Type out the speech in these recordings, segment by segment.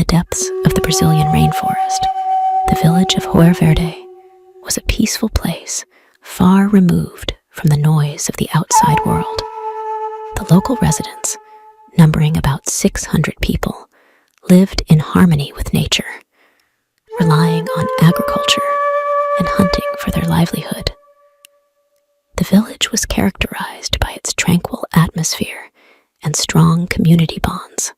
depths of the Brazilian rainforest, the village of Hoer Verde was a peaceful place far removed from the noise of the outside world. The local residents, numbering about 600 people, lived in harmony with nature, relying on agriculture and hunting for their livelihood. The village was characterized by its tranquil atmosphere and strong community bonds.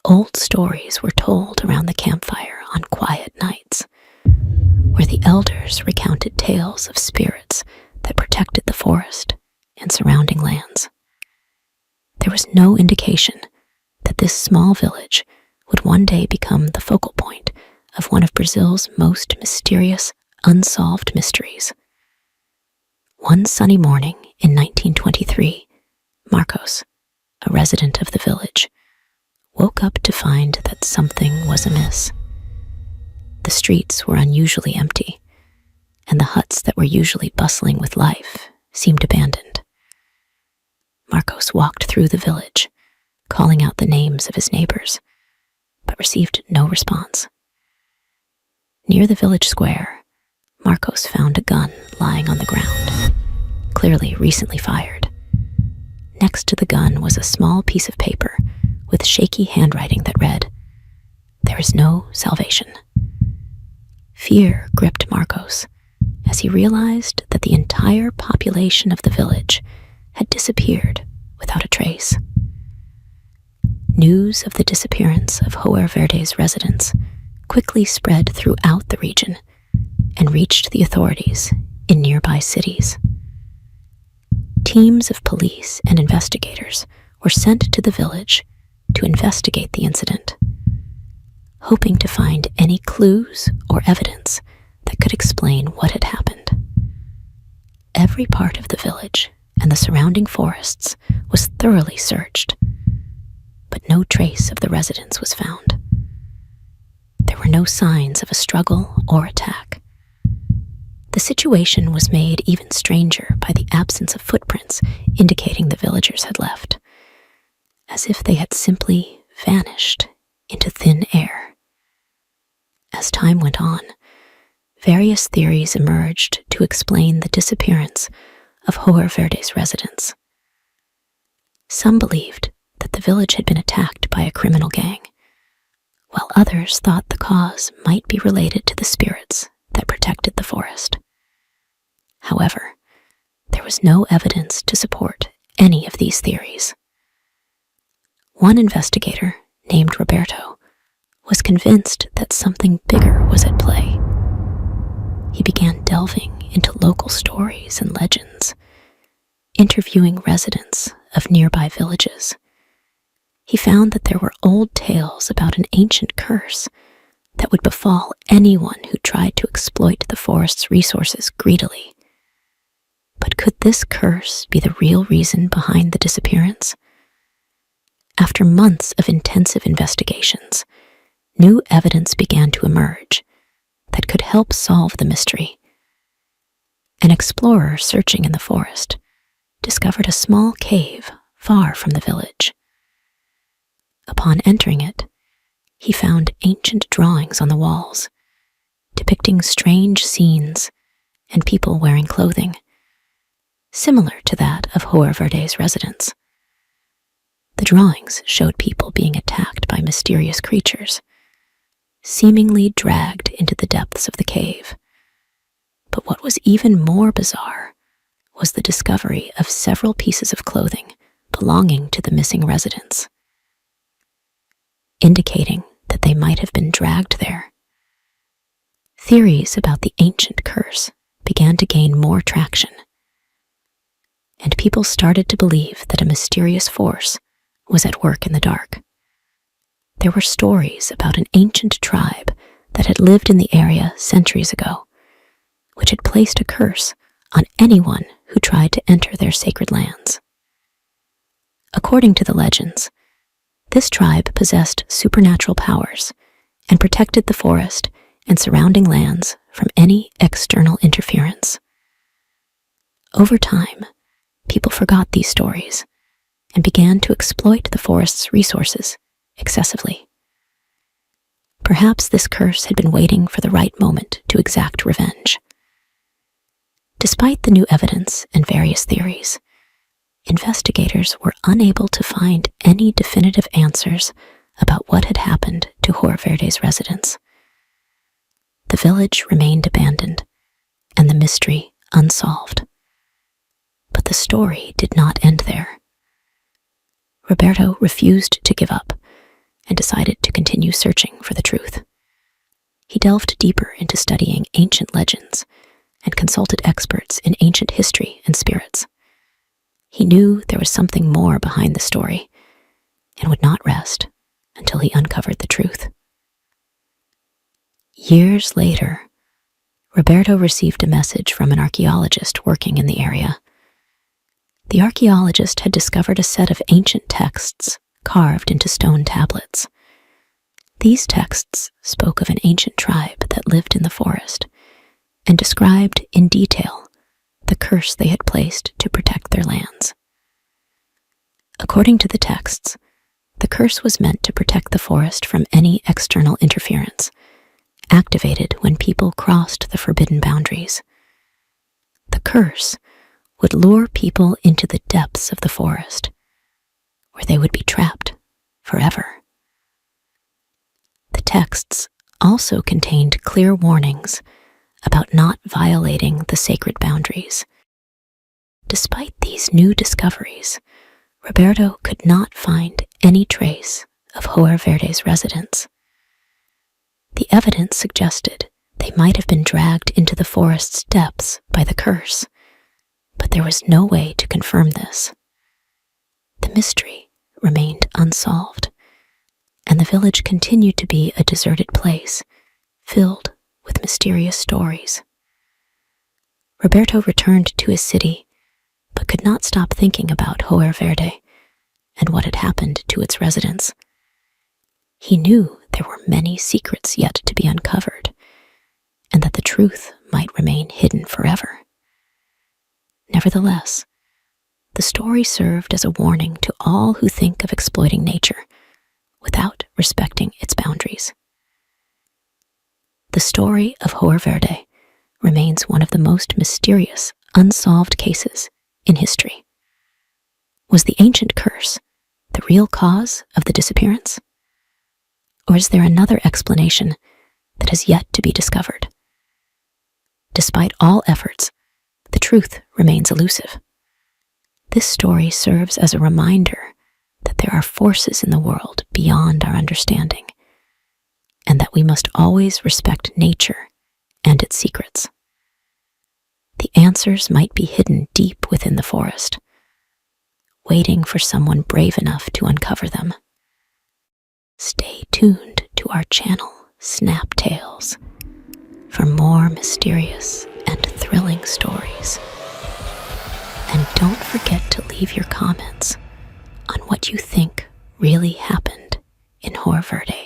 Old stories were told around the campfire on quiet nights, where the elders recounted tales of spirits that protected the forest and surrounding lands. There was no indication that this small village would one day become the focal point of one of Brazil's most mysterious, unsolved mysteries. One sunny morning in 1923, Marcos, a resident of the village, woke up to find that something was amiss. The streets were unusually empty, and the huts that were usually bustling with life seemed abandoned. Marcos walked through the village, calling out the names of his neighbors, but received no response. Near the village square, Marcos found a gun lying on the ground, clearly recently fired. Next to the gun was a small piece of paper with shaky handwriting that read, "There is no salvation." Fear gripped Marcos as he realized that the entire population of the village had disappeared without a trace. News of the disappearance of Hoer Verde's residents quickly spread throughout the region and reached the authorities in nearby cities. Teams of police and investigators were sent to the village to investigate the incident, hoping to find any clues or evidence that could explain what had happened. Every part of the village and the surrounding forests was thoroughly searched, but no trace of the residents was found. There were no signs of a struggle or attack. The situation was made even stranger by the absence of footprints indicating the villagers had left, as if they had simply vanished into thin air. As time went on, various theories emerged to explain the disappearance of Hoer Verde's residents. Some believed that the village had been attacked by a criminal gang, while others thought the cause might be related to the spirits that protected the forest. However, there was no evidence to support any of these theories. One investigator, named Roberto, was convinced that something bigger was at play. He began delving into local stories and legends, interviewing residents of nearby villages. He found that there were old tales about an ancient curse that would befall anyone who tried to exploit the forest's resources greedily. But could this curse be the real reason behind the disappearance? After months of intensive investigations, new evidence began to emerge that could help solve the mystery. An explorer searching in the forest discovered a small cave far from the village. Upon entering it, he found ancient drawings on the walls, depicting strange scenes and people wearing clothing, similar to that of Hoer Verde's residents. The drawings showed people being attacked by mysterious creatures, seemingly dragged into the depths of the cave. But what was even more bizarre was the discovery of several pieces of clothing belonging to the missing residents, indicating that they might have been dragged there. Theories about the ancient curse began to gain more traction, and people started to believe that a mysterious force was at work in the dark. There were stories about an ancient tribe that had lived in the area centuries ago, which had placed a curse on anyone who tried to enter their sacred lands. According to the legends, this tribe possessed supernatural powers and protected the forest and surrounding lands from any external interference. Over time, people forgot these stories and began to exploit the forest's resources excessively. Perhaps this curse had been waiting for the right moment to exact revenge. Despite the new evidence and various theories, investigators were unable to find any definitive answers about what had happened to Hoer Verde's residents. The village remained abandoned, and the mystery unsolved. But the story did not end there. Roberto refused to give up and decided to continue searching for the truth. He delved deeper into studying ancient legends and consulted experts in ancient history and spirits. He knew there was something more behind the story and would not rest until he uncovered the truth. Years later, Roberto received a message from an archaeologist working in the area. The archaeologist had discovered a set of ancient texts carved into stone tablets. These texts spoke of an ancient tribe that lived in the forest and described in detail the curse they had placed to protect their lands. According to the texts, the curse was meant to protect the forest from any external interference, activated when people crossed the forbidden boundaries. The curse would lure people into the depths of the forest, where they would be trapped forever. The texts also contained clear warnings about not violating the sacred boundaries. Despite these new discoveries, Roberto could not find any trace of Hoer Verde's residents. The evidence suggested they might have been dragged into the forest's depths by the curse, but there was no way to confirm this. The mystery remained unsolved, and the village continued to be a deserted place filled with mysterious stories. Roberto returned to his city, but could not stop thinking about Hoer Verde and what had happened to its residents. He knew there were many secrets yet to be uncovered, and that the truth might remain hidden forever. Nevertheless, the story served as a warning to all who think of exploiting nature without respecting its boundaries. The story of Hoer Verde remains one of the most mysterious, unsolved cases in history. Was the ancient curse the real cause of the disappearance? Or is there another explanation that has yet to be discovered? Despite all efforts, the truth remains elusive. This story serves as a reminder that there are forces in the world beyond our understanding, and that we must always respect nature and its secrets. The answers might be hidden deep within the forest, waiting for someone brave enough to uncover them. Stay tuned to our channel, Snap Tales, for more mysterious and thrilling stories. And don't forget to leave your comments on what you think really happened in Hoer Verde.